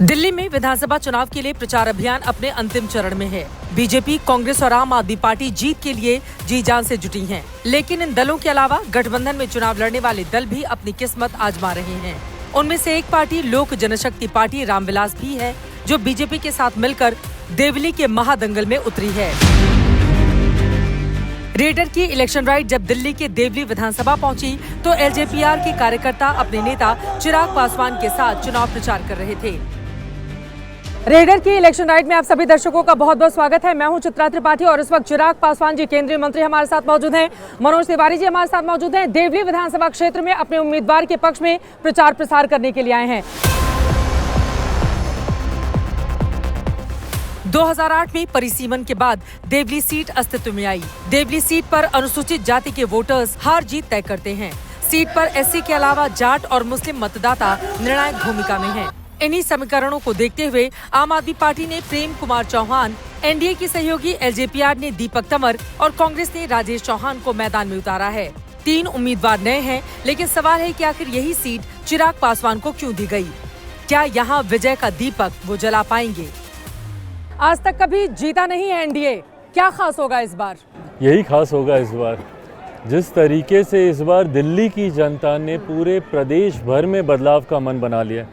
दिल्ली में विधानसभा चुनाव के लिए प्रचार अभियान अपने अंतिम चरण में है। बीजेपी, कांग्रेस और आम आदमी पार्टी जीत के लिए जी जान से जुटी हैं। लेकिन इन दलों के अलावा गठबंधन में चुनाव लड़ने वाले दल भी अपनी किस्मत आजमा रहे हैं। उनमें से एक पार्टी लोक जनशक्ति पार्टी रामविलास भी है, जो बीजेपी के साथ मिलकर देवली के महादंगल में उतरी है। रेडर की इलेक्शन राइड जब दिल्ली के देवली विधानसभा पहुंची, तो एलजेपीआर के कार्यकर्ता अपने नेता चिराग पासवान के साथ चुनाव प्रचार कर रहे थे। रेडर की इलेक्शन राइड में आप सभी दर्शकों का बहुत बहुत स्वागत है। मैं हूं चित्रा त्रिपाठी और इस वक्त चिराग पासवान जी, केंद्रीय मंत्री, हमारे साथ मौजूद हैं। मनोज तिवारी जी हमारे साथ मौजूद हैं। देवली विधानसभा क्षेत्र में अपने उम्मीदवार के पक्ष में प्रचार प्रसार करने के लिए आए हैं। 2008 में परिसीमन के बाद देवली सीट अस्तित्व में आई। देवली सीट पर अनुसूचित जाति के वोटर्स हार जीत तय करते हैं। सीट पर एससी के अलावा जाट और मुस्लिम मतदाता निर्णायक भूमिका में हैं। इन्हीं समीकरणों को देखते हुए आम आदमी पार्टी ने प्रेम कुमार चौहान, एनडीए की सहयोगी एलजेपीआर ने दीपक तंवर और कांग्रेस ने राजेश चौहान को मैदान में उतारा है। 3 उम्मीदवार नए हैं, लेकिन सवाल है कि आखिर यही सीट चिराग पासवान को क्यों दी गई? क्या यहाँ विजय का दीपक वो जला पाएंगे? आज तक कभी जीता नहीं है एनडीए, क्या खास होगा इस बार? यही खास होगा इस बार। जिस तरीके से इस बार दिल्ली की जनता ने पूरे प्रदेश भर में बदलाव का मन बना लिया।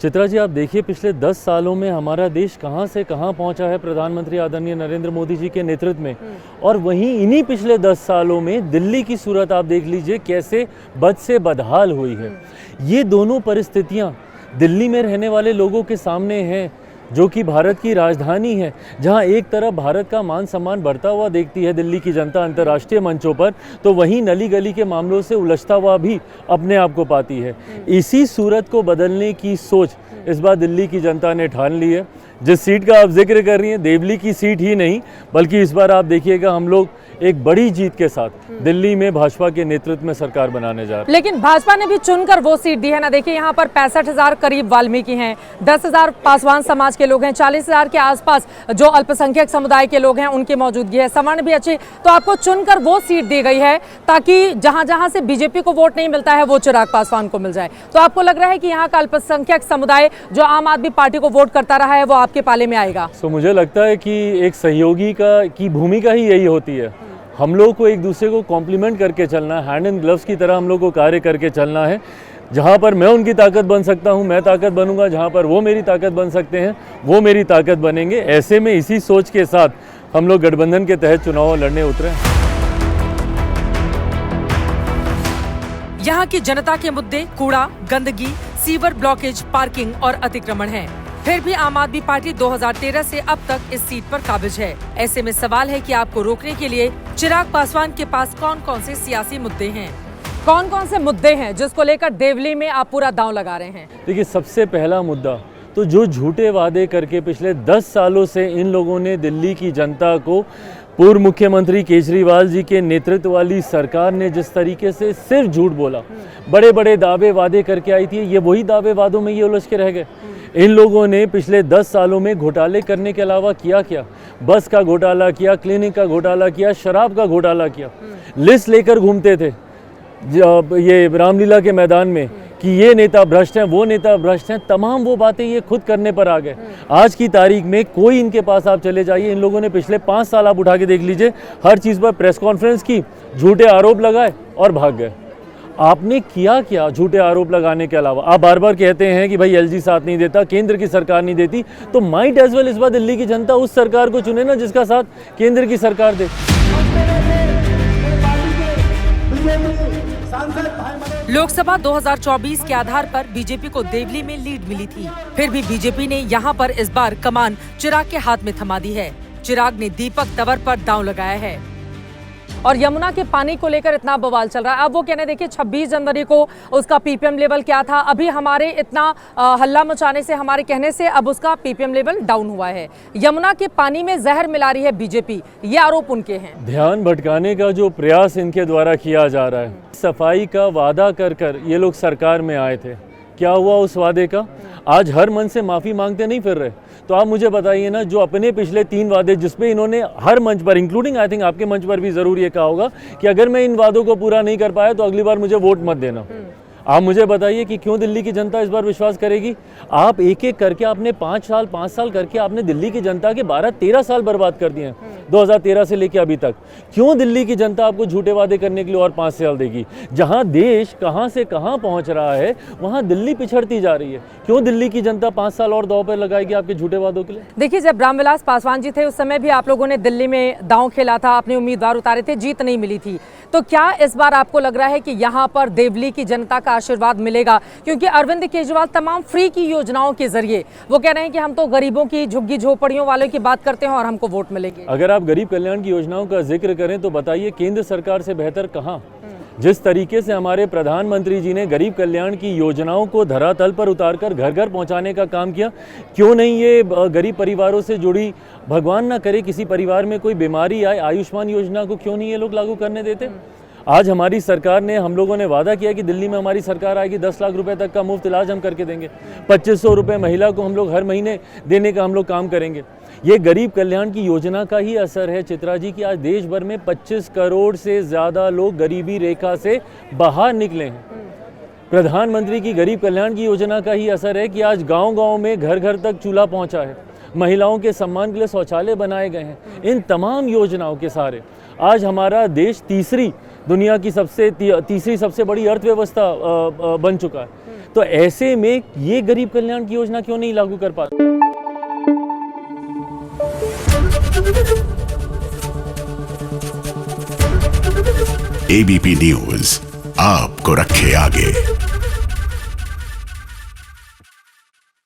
चित्रा जी, आप देखिए पिछले 10 सालों में हमारा देश कहां से कहां पहुंचा है प्रधानमंत्री आदरणीय नरेंद्र मोदी जी के नेतृत्व में, और वहीं इन्हीं पिछले 10 सालों में दिल्ली की सूरत आप देख लीजिए कैसे बद से बदहाल हुई है। ये दोनों परिस्थितियां दिल्ली में रहने वाले लोगों के सामने हैं, जो कि भारत की राजधानी है, जहां एक तरफ भारत का मान सम्मान बढ़ता हुआ देखती है दिल्ली की जनता अंतर्राष्ट्रीय मंचों पर, तो वहीं नली गली के मामलों से उलझता हुआ भी अपने आप को पाती है। इसी सूरत को बदलने की सोच इस बार दिल्ली की जनता ने ठान ली है। जिस सीट का आप जिक्र कर रही हैं, देवली की सीट ही नहीं बल्कि इस बार आप देखिएगा हम लोग एक बड़ी जीत के साथ दिल्ली में भाजपा के नेतृत्व में सरकार बनाने जा रहे हैं। लेकिन भाजपा ने भी चुनकर वो सीट दी है ना। देखिए यहाँ पर 65,000 करीब वाल्मीकि हैं, 10,000 पासवान समाज के लोग हैं, 40,000 के आसपास जो अल्पसंख्यक समुदाय के लोग हैं उनकी मौजूदगी है, सवर्ण भी अच्छे। तो आपको चुनकर वो सीट दी गई है ताकि जहां जहां से बीजेपी को वोट नहीं मिलता है वो चिराग पासवान को मिल जाए। तो आपको लग रहा है कि यहाँ का अल्पसंख्यक समुदाय जो आम आदमी पार्टी को वोट करता रहा है वो आपके पाले में आएगा? तो मुझे लगता है कि एक सहयोगी की भूमिका ही यही होती है। हम लोग को एक दूसरे को कॉम्प्लीमेंट करके चलना है, हैंड एंड ग्लव्स की तरह हम लोग को कार्य करके चलना है। जहाँ पर मैं उनकी ताकत बन सकता हूँ मैं ताकत बनूंगा, जहाँ पर वो मेरी ताकत बन सकते हैं वो मेरी ताकत बनेंगे। ऐसे में इसी सोच के साथ हम लोग गठबंधन के तहत चुनाव लड़ने उतरे। यहाँ की जनता के मुद्दे कूड़ा, गंदगी, सीवर ब्लॉकेज, पार्किंग और अतिक्रमण हैं। फिर भी आम आदमी पार्टी 2013 से अब तक इस सीट पर काबिज है। ऐसे में सवाल है कि आपको रोकने के लिए चिराग पासवान के पास कौन कौन से सियासी मुद्दे हैं? कौन कौन से मुद्दे हैं जिसको लेकर देवली में आप पूरा दांव लगा रहे हैं? देखिए, सबसे पहला मुद्दा तो जो झूठे वादे करके पिछले 10 सालों से इन लोगों ने दिल्ली की जनता को, पूर्व मुख्यमंत्री केजरीवाल जी के नेतृत्व वाली सरकार ने जिस तरीके से सिर्फ झूठ बोला, बड़े बड़े दावे वादे करके आई थी, ये वही दावे वादों में ये उलझ के रह गए। इन लोगों ने पिछले 10 सालों में घोटाले करने के अलावा किया क्या? बस का घोटाला किया, क्लिनिक का घोटाला किया, शराब का घोटाला किया। लिस्ट लेकर घूमते थे ये रामलीला के मैदान में कि ये नेता भ्रष्ट हैं, वो नेता भ्रष्ट हैं। तमाम वो बातें ये खुद करने पर आ गए। आज की तारीख में कोई इनके पास आप चले जाइए, इन लोगों ने पिछले 5 साल आप उठा के देख लीजिए, हर चीज़ पर प्रेस कॉन्फ्रेंस की, झूठे आरोप लगाए और भाग गए। आपने किया क्या झूठे आरोप लगाने के अलावा? आप बार बार कहते हैं कि भाई एलजी साथ नहीं देता, केंद्र की सरकार नहीं देती, तो माइट एज वेल इस बार दिल्ली की जनता उस सरकार को चुने ना जिसका साथ केंद्र की सरकार दे। लोकसभा 2024 के आधार पर बीजेपी को देवली में लीड मिली थी। फिर भी बीजेपी ने यहाँ पर इस बार कमान चिराग के हाथ में थमा दी है। चिराग ने दीपक तंवर पर दांव लगाया है और यमुना के पानी को लेकर इतना बवाल चल रहा है। अब वो कहने, देखिए 26 जनवरी को उसका पीपीएम लेवल क्या था, अभी हमारे इतना हल्ला मचाने से, हमारे कहने से अब उसका पीपीएम लेवल डाउन हुआ है। यमुना के पानी में जहर मिला रही है बीजेपी, ये आरोप उनके हैं। ध्यान भटकाने का जो प्रयास इनके द्वारा किया जा रहा है, सफाई का वादा कर ये लोग सरकार में आए थे, क्या हुआ उस वादे का? आज हर मन से माफ़ी मांगते नहीं फिर रहे। तो आप मुझे बताइए ना, जो अपने पिछले 3 वादे जिसपे इन्होंने हर मंच पर, इंक्लूडिंग आई थिंक आपके मंच पर भी ज़रूर ये कहा होगा कि अगर मैं इन वादों को पूरा नहीं कर पाया तो अगली बार मुझे वोट मत देना। आप मुझे बताइए कि क्यों दिल्ली की जनता इस बार विश्वास करेगी? आप एक एक करके आपने 5 साल करके आपने दिल्ली की जनता के 12-13 साल बर्बाद कर दिए हैं 2013 से लेकर अभी तक। क्यों दिल्ली की जनता आपको झूठे वादे करने के लिए और 5 साल देगी? जहां देश कहां से कहां पहुंच रहा है वहां दिल्ली पिछड़ती जा रही है। क्यों दिल्ली की जनता 5 साल और दांव पर लगाएगी आपके झूठे वादों के लिए? देखिए, जब रामविलास पासवान जी थे उस समय भी आप लोगों ने दिल्ली में दांव खेला था, अपने उम्मीदवार उतारे थे, जीत नहीं मिली थी। तो क्या इस बार आपको लग रहा है कि यहाँ पर देवली की जनता का आशीर्वाद मिलेगा? क्योंकि अरविंद केजरीवाल तमाम फ्री की योजनाओं के जरिए वो कह रहे हैं कि हम तो गरीबों की, झुग्गी झोपड़ियों वालों की बात करते हैं और हमको वोट मिलेंगे। अगर आप गरीब कल्याण की योजनाओं का जिक्र करें तो बताइए केंद्र सरकार से बेहतर कहाँ? जिस तरीके से हमारे प्रधानमंत्री जी ने गरीब कल्याण की योजनाओं को धरातल पर उतारकर घर घर पहुंचाने का काम किया, क्यों नहीं ये गरीब परिवारों से जुड़ी, भगवान ना करे किसी परिवार में कोई बीमारी आए, आयुष्मान योजना को क्यों नहीं ये लोग लागू करने देते? आज हमारी सरकार ने, हम लोगों ने वादा किया कि दिल्ली में हमारी सरकार आएगी 10 लाख रुपए तक का मुफ्त इलाज हम करके देंगे, 2500 रुपये महिला को हम लोग हर महीने देने का हम लोग काम करेंगे। ये गरीब कल्याण की योजना का ही असर है चित्रा जी कि आज देश भर में 25 करोड़ से ज़्यादा लोग गरीबी रेखा से बाहर निकले हैं। प्रधानमंत्री की गरीब कल्याण की योजना का ही असर है कि आज गांव-गांव में घर घर तक चूल्हा पहुंचा है, महिलाओं के सम्मान के लिए शौचालय बनाए गए हैं। इन तमाम योजनाओं के सहारे आज हमारा देश दुनिया की तीसरी सबसे बड़ी अर्थव्यवस्था बन चुका है। तो ऐसे में ये गरीब कल्याण की योजना क्यों नहीं लागू कर पाते? एबीपी न्यूज आपको रखे आगे।